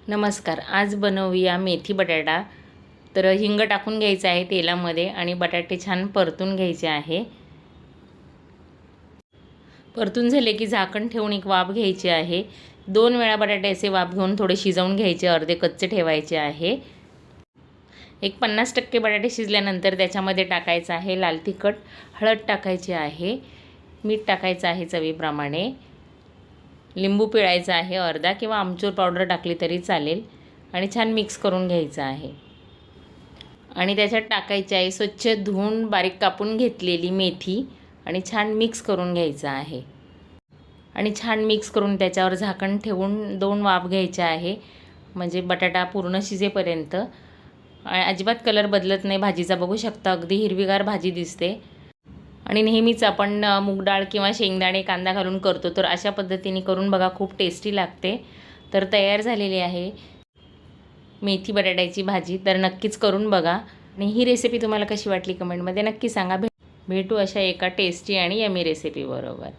नमस्कार. आज बनवूया मेथी बटाटा. तर हिंग टाकून घ्यायचं आहे तेलामध्ये आणि बटाटे छान परतून घ्यायचे आहे. परतून झाले की झाकण ठेवून एक वाफ घ्यायची आहे. 2 वेळा बटाटे असे वाफ घेऊन थोडे शिजवून घ्यायचे, अर्धे कच्चे ठेवायचे आहे. एक 50% बटाटे शिजल्यानंतर त्याच्यामध्ये टाकायचं आहे लाल तिखट, हळद टाकायची आहे, मीठ टाकायचं आहे चवीप्रमाणे, लिंबू पिळायचा आहे अर्धा किंवा आमचूर पावडर टाकली तरी चालेल आणि छान मिक्स करून घ्यायचं आहे. आणि त्याच्यात टाकायची आहे स्वच्छ धुवून बारीक कापून घेतलेली मेथी आणि छान मिक्स करून घ्यायचं आहे. आणि छान मिक्स करून त्याच्यावर झाकण ठेवून 2 वाफ घ्यायच्या आहे, म्हणजे बटाटा पूर्ण शिजेपर्यंत. अजिबात कलर बदलत नाही भाजीचा, बघू शकता अगदी हिरवीगार भाजी दिसते. आणि नेहमीच आपण मूग डाळ किंवा शेंगदाणे कांदा घालून करतो, तर अशा पद्धतीने करून बघा, खूप टेस्टी लागते. तर तयार झालेली आहे मेथी बटाट्याची भाजी. तर नक्कीच करून बघा आणि ही रेसिपी तुम्हाला कशी वाटली कमेंटमध्ये नक्की सांगा. भेटू अशा एका टेस्टी आणि यमी रेसिपी बरोबर.